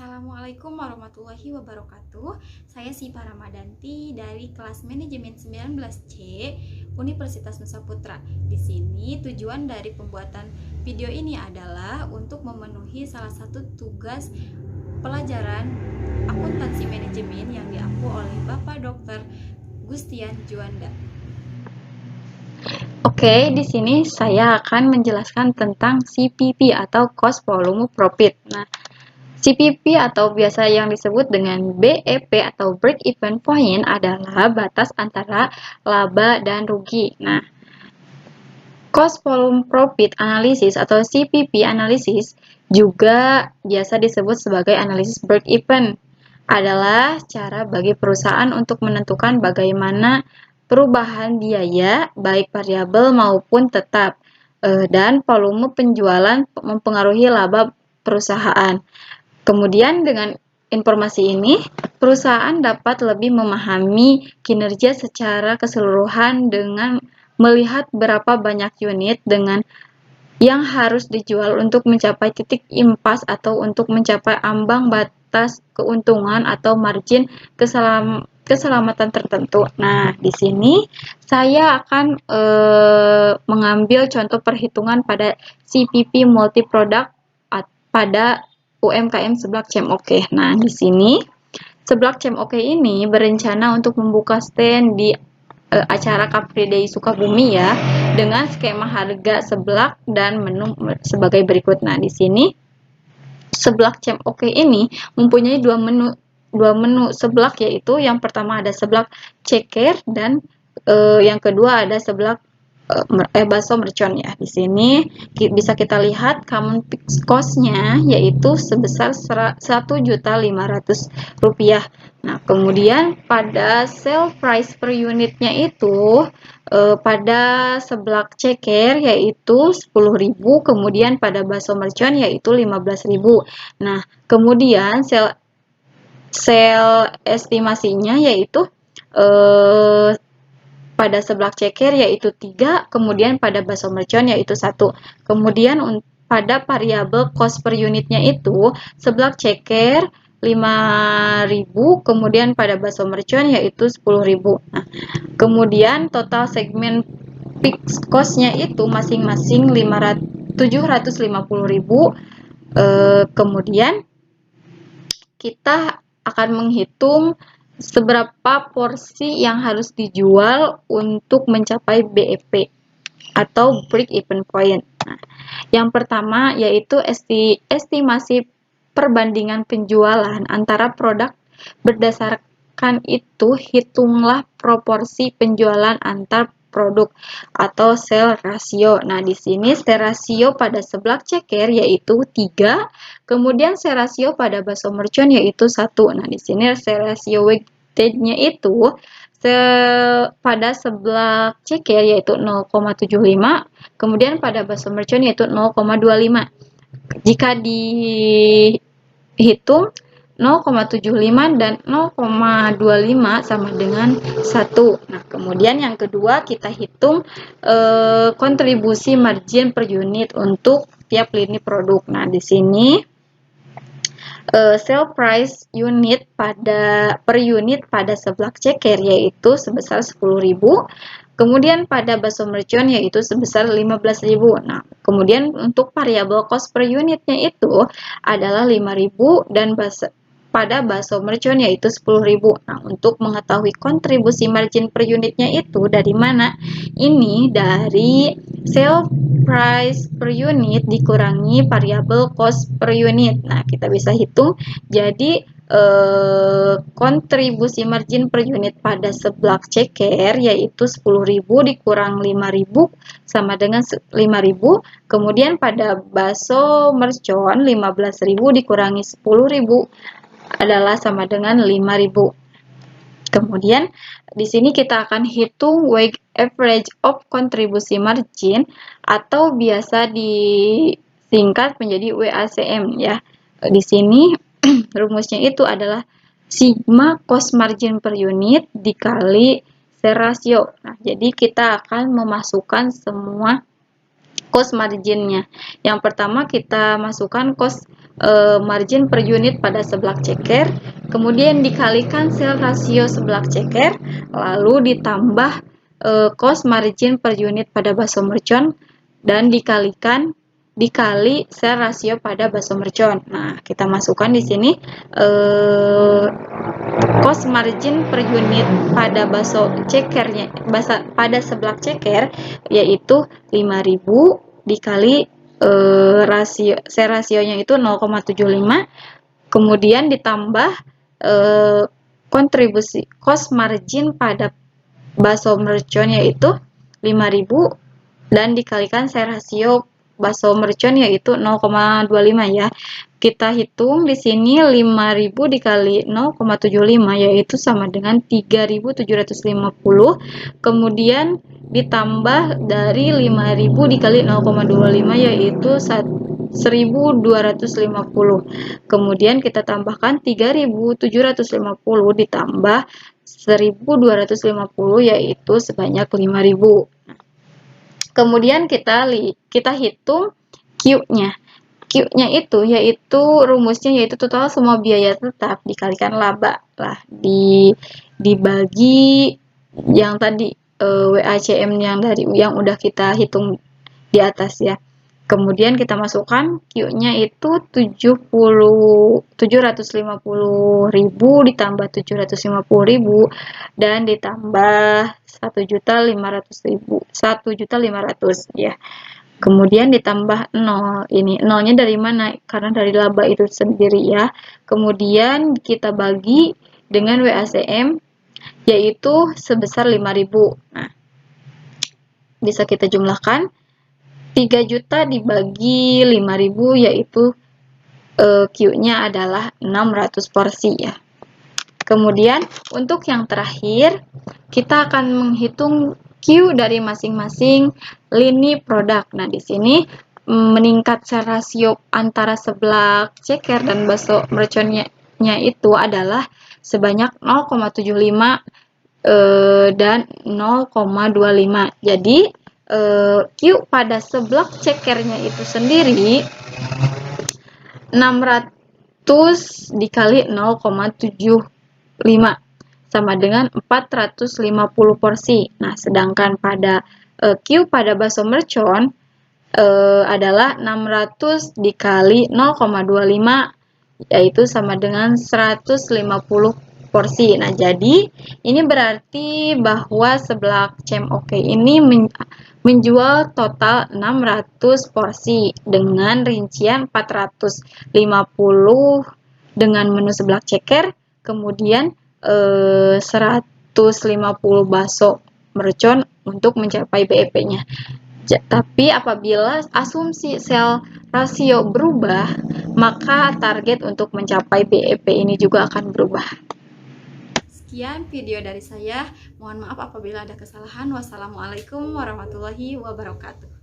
Assalamualaikum warahmatullahi wabarakatuh. Saya Siva Ramadanti dari kelas manajemen 19C Universitas Nusa Putra. Di sini tujuan dari pembuatan video ini adalah untuk memenuhi salah satu tugas pelajaran akuntansi manajemen yang diampu oleh Bapak Dr. Gustian Juanda. Oke, di sini saya akan menjelaskan tentang CPP atau Cost Volume Profit. Nah, CPP atau biasa yang disebut dengan BEP atau Break Even Point adalah batas antara laba dan rugi. Nah, Cost Volume Profit Analysis atau CPP Analysis juga biasa disebut sebagai analisis break even. Adalah cara bagi perusahaan untuk menentukan bagaimana perubahan biaya baik variabel maupun tetap dan volume penjualan mempengaruhi laba perusahaan. Kemudian dengan informasi ini, perusahaan dapat lebih memahami kinerja secara keseluruhan dengan melihat berapa banyak unit dengan yang harus dijual untuk mencapai titik impas atau untuk mencapai ambang batas keuntungan atau margin keselamatan tertentu. Nah, di sini saya akan mengambil contoh perhitungan pada CPP multi product pada UMKM Seblak CMOK. Nah, di sini Seblak CMOK ini berencana untuk membuka stand di acara Car Free Day Sukabumi ya, dengan skema harga seblak dan menu sebagai berikut. Nah, di sini Seblak CMOK ini mempunyai dua menu seblak, yaitu yang pertama ada seblak ceker dan yang kedua ada seblak bakso mercon ya. Di sini bisa kita lihat common fixed cost-nya yaitu sebesar Rp1.500.000. Nah, kemudian pada sale price per unitnya itu pada seblak ceker yaitu 10.000, kemudian pada bakso mercon yaitu 15.000. Nah, kemudian sale estimasinya yaitu pada seblak ceker yaitu 3, kemudian pada bakso mercon yaitu 1. Kemudian pada variabel cost per unitnya itu seblak ceker 5.000, kemudian pada bakso mercon yaitu 10.000. Nah, kemudian total segmen fixed cost-nya itu masing-masing 750.000. Kemudian kita akan menghitung seberapa porsi yang harus dijual untuk mencapai BEP atau break even point. Nah, yang pertama yaitu estimasi perbandingan penjualan antara produk. Berdasarkan itu, hitunglah proporsi penjualan antar produk atau sale ratio. Nah, di sini sale ratio pada seblak ceker yaitu 3, kemudian sale ratio pada bakso mercon yaitu 1. Nah, di sini sale ratio weighted-nya itu pada seblak ceker yaitu 0,75, kemudian pada bakso mercon yaitu 0,25. Jika dihitung 0,75 dan 0,25 sama dengan 1. Nah, kemudian yang kedua kita hitung kontribusi margin per unit untuk tiap lini produk. Nah, di sini sale price unit per unit pada seblak ceker yaitu sebesar 10.000, kemudian pada bakso mercon yaitu sebesar 15.000. Nah, kemudian untuk variabel cost per unitnya itu adalah 5.000 dan pada bakso mercon yaitu 10.000. Nah, untuk mengetahui kontribusi margin per unitnya itu dari mana? Ini dari sale price per unit dikurangi variabel cost per unit. Nah, kita bisa hitung. Jadi kontribusi margin per unit pada seblak ceker yaitu 10.000 dikurang 5.000 sama dengan 5.000. Kemudian pada bakso mercon 15.000 dikurangi 10.000 adalah sama dengan 5.000. Kemudian di sini kita akan hitung weighted average of kontribusi margin atau biasa disingkat menjadi WACM ya. Di sini rumusnya itu adalah sigma cost margin per unit dikali sale ratio. Nah, jadi kita akan memasukkan semua cost marginnya. Yang pertama kita masukkan cost margin per unit pada seblak ceker, kemudian dikalikan sale rasio seblak ceker, lalu ditambah cost margin per unit pada bakso mercon, dan dikali sale rasio pada bakso mercon. Nah, kita masukkan di sini cost margin per unit pada bakso cekernya, pada seblak ceker, yaitu 5.000 dikali rasionya itu 0,75, kemudian ditambah kontribusi cost margin pada bakso mercon yaitu 5.000 dan dikalikan rasio bakso mercon yaitu 0,25 ya. Kita hitung di sini 5.000 dikali 0,75 yaitu sama dengan 3.750, kemudian ditambah dari 5.000 dikali 0,25 yaitu 1.250. Kemudian kita tambahkan 3.750 ditambah 1.250 yaitu sebanyak 5.000. Kemudian kita hitung Q-nya. Q-nya itu yaitu rumusnya yaitu total semua biaya tetap dikalikan laba lah dibagi yang tadi WACM yang udah kita hitung di atas ya. Kemudian kita masukkan Q-nya itu 750.000 ditambah 750.000 dan ditambah 1.500.000, 1.500.000 ya. Kemudian ditambah 0. Ini nolnya dari mana? Karena dari laba itu sendiri ya. Kemudian kita bagi dengan WACM yaitu sebesar 5.000. Nah, bisa kita jumlahkan 3 juta dibagi 5.000 yaitu Q-nya adalah 600 porsi ya. Kemudian untuk yang terakhir kita akan menghitung Q dari masing-masing lini produk. Nah, di sini meningkat rasio antara seblak ceker dan bakso merconnya itu adalah sebanyak 0,75 dan 0,25. Jadi Q pada seblak cekernya itu sendiri 600 dikali 0,75 sama dengan 450 porsi. Nah, sedangkan pada Q pada bakso mercon adalah 600 dikali 0,25 yaitu sama dengan 150 porsi. Nah, jadi ini berarti bahwa seblak Cem Oke ini menjual total 600 porsi dengan rincian 450 dengan menu seblak ceker, kemudian 150 bakso mercon untuk mencapai BEP-nya. Tapi apabila asumsi sale rasio berubah, maka target untuk mencapai BEP ini juga akan berubah. Sekian video dari saya. Mohon maaf apabila ada kesalahan. Wassalamualaikum warahmatullahi wabarakatuh.